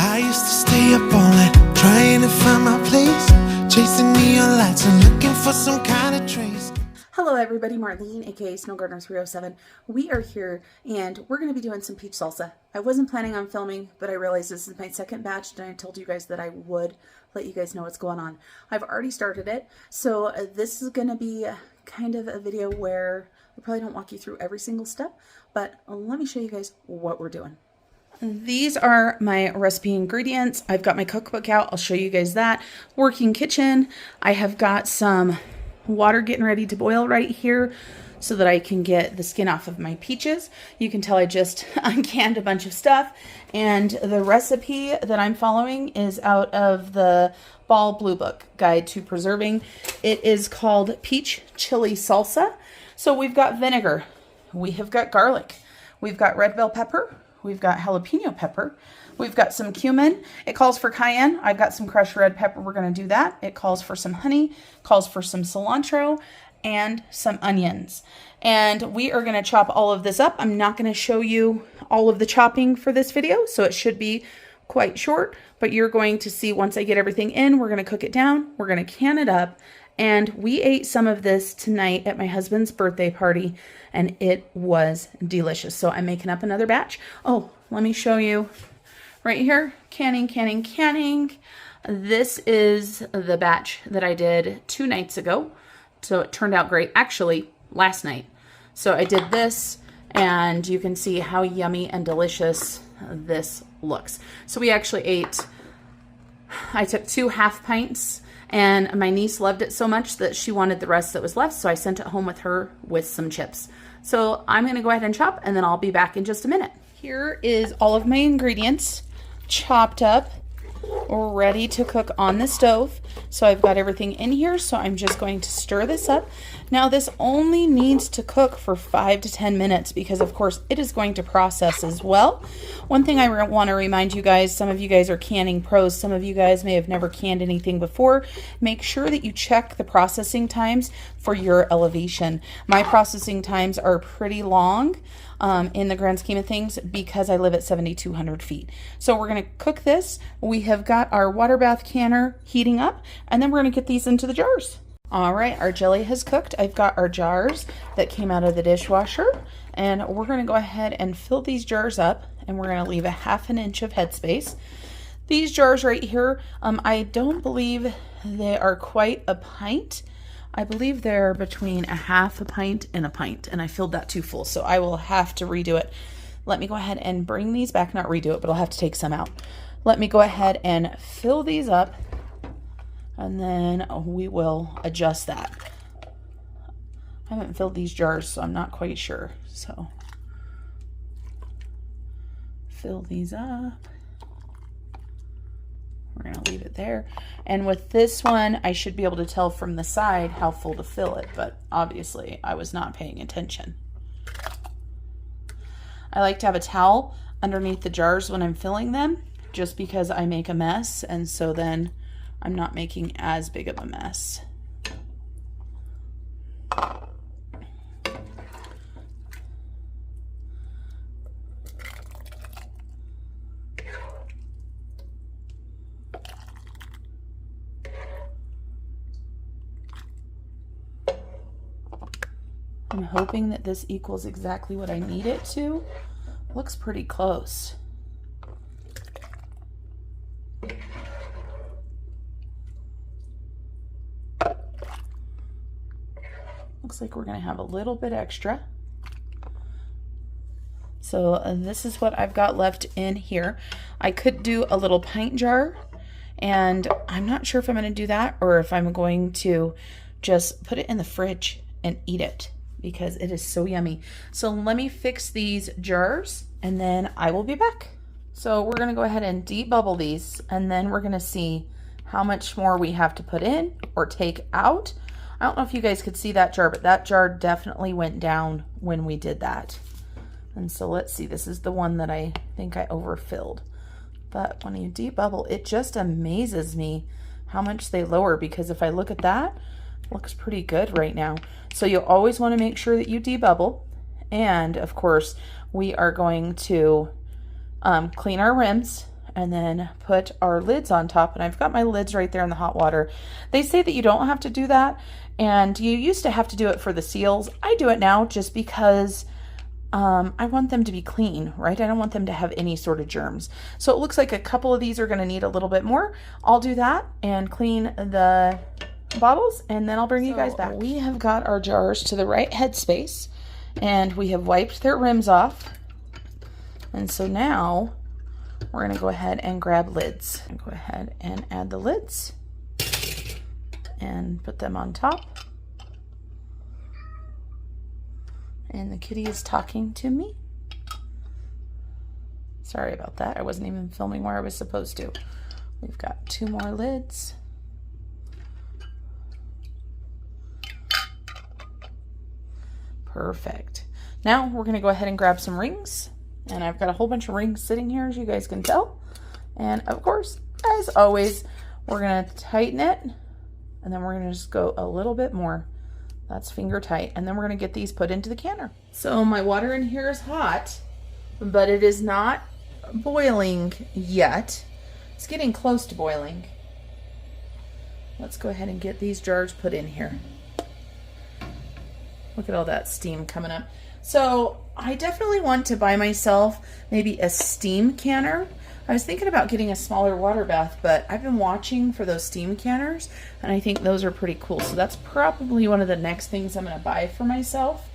I used to stay up all night trying to find my place, chasing neon lights and looking for some kind of trace. Hello everybody, Marlene, aka SnowGardener307. We are here and we're going to be doing some peach salsa. I wasn't planning on filming, but I realized this is my second batch and I told you guys that I would let you guys know what's going on. I've already started it, so this is going to be kind of a video where I probably don't walk you through every single step, but let me show you guys what we're doing. These are my recipe ingredients. I've got my cookbook out. I'll show you guys that. Working kitchen. I have got some water getting ready to boil right here so that I can get the skin off of my peaches. You can tell I just uncanned a bunch of stuff. And the recipe that I'm following is out of the Ball Blue Book Guide to Preserving. It is called Peach Chili Salsa. So we've got vinegar. We have got garlic. We've got red bell pepper. We've got jalapeno pepper. We've got some cumin. It calls for cayenne. I've got some crushed red pepper. We're going to do that. It calls for some honey, calls for some cilantro, and some onions. And we are going to chop all of this up. I'm not going to show you all of the chopping for this video, so it should be quite short, but you're going to see once I get everything in, we're going to cook it down, we're going to can it up, and we ate some of this tonight at my husband's birthday party, and it was delicious. So I'm making up another batch. Oh, let me show you right here. Canning. This is the batch that I did 2 nights ago. So it turned out great. Actually, last night. So I did this, and you can see how yummy and delicious this looks. So we actually I took 2 half pints, and my niece loved it so much that she wanted the rest that was left, so I sent it home with her with some chips. So I'm going to go ahead and chop, and then I'll be back in just a minute. Here is all of my ingredients chopped up, ready to cook on the stove. So I've got everything in here, so I'm just going to stir this up. Now this only needs to cook for 5 to 10 minutes because of course it is going to process as well. One thing I want to remind you guys, some of you guys are canning pros, some of you guys may have never canned anything before. Make sure that you check the processing times for your elevation. My processing times are pretty long in the grand scheme of things because I live at 7,200 feet. So we're going to cook this. We have got our water bath canner heating up, and then we're going to get these into the jars. All right, our jelly has cooked. I've got our jars that came out of the dishwasher, and we're going to go ahead and fill these jars up, and we're going to leave a 1/2 inch of headspace. These jars right here, I don't believe they are quite a pint. I believe they're between a 1/2 pint and a pint, and I filled that too full, so I will have to redo it. Let me go ahead and bring these back, not redo it, but I'll have to take some out. Let me go ahead and fill these up, and then we will adjust that. I haven't filled these jars, so I'm not quite sure. So fill these up. We're going to leave it there. And with this one, I should be able to tell from the side how full to fill it, but obviously I was not paying attention. I like to have a towel underneath the jars when I'm filling them, just because I make a mess, and so then I'm not making as big of a mess. I'm hoping that this equals exactly what I need it to. Looks pretty close. Looks like we're going to have a little bit extra. So this is what I've got left in here. I could do a little pint jar, and I'm not sure if I'm going to do that or if I'm going to just put it in the fridge and eat it, because it is so yummy. So let me fix these jars and then I will be back. So we're going to go ahead and debubble these, and then we're going to see how much more we have to put in or take out. I don't know if you guys could see that jar, but that jar definitely went down when we did that. And so let's see, this is the one that I think I overfilled. But when you debubble, it just amazes me how much they lower, because if I look at that, it looks pretty good right now. So you'll always want to make sure that you debubble. And of course, we are going to clean our rims. and then put our lids on top. And I've got my lids right there in the hot water. They say that you don't have to do that, and you used to have to do it for the seals. I do it now just because I want them to be clean, right? I don't want them to have any sort of germs. So it looks like a couple of these are going to need a little bit more. I'll do that and clean the bottles, and then I'll bring you guys back. We have got our jars to the right headspace, and we have wiped their rims off. And so now we're going to go ahead and grab lids. And go ahead and add the lids and put them on top. And the kitty is talking to me. Sorry about that. I wasn't even filming where I was supposed to. We've got 2 more lids. Perfect. Now we're going to go ahead and grab some rings. And I've got a whole bunch of rings sitting here, as you guys can tell. And of course, as always, we're going to tighten it. And then we're going to just go a little bit more. That's finger tight. And then we're going to get these put into the canner. So my water in here is hot, but it is not boiling yet. It's getting close to boiling. Let's go ahead and get these jars put in here. Look at all that steam coming up. So I definitely want to buy myself maybe a steam canner. I was thinking about getting a smaller water bath, but I've been watching for those steam canners, and I think those are pretty cool. So that's probably one of the next things I'm going to buy for myself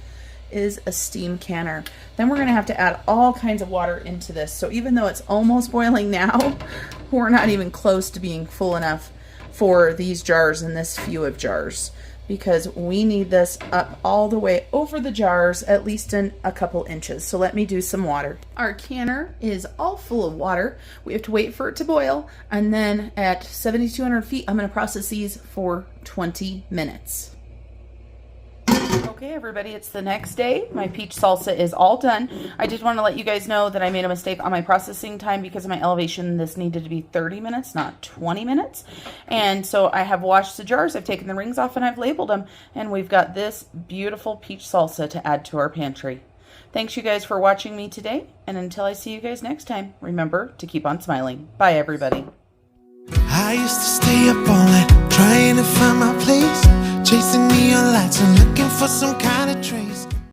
is a steam canner. Then we're going to have to add all kinds of water into this. So even though it's almost boiling now, we're not even close to being full enough for these jars and this few of jars, because we need this up all the way over the jars, at least in a couple inches. So let me do some water. Our canner is all full of water. We have to wait for it to boil, and then at 7,200 feet, I'm going to process these for 20 minutes. Okay, everybody, it's the next day. My peach salsa is all done. I did want to let you guys know that I made a mistake on my processing time because of my elevation. This needed to be 30 minutes, not 20 minutes. And so I have washed the jars, I've taken the rings off, and I've labeled them. And we've got this beautiful peach salsa to add to our pantry. Thanks, you guys, for watching me today. And until I see you guys next time, remember to keep on smiling. Bye, everybody. I used to stay up all night trying to find my place, chasing neon lights and looking for some kind of trace.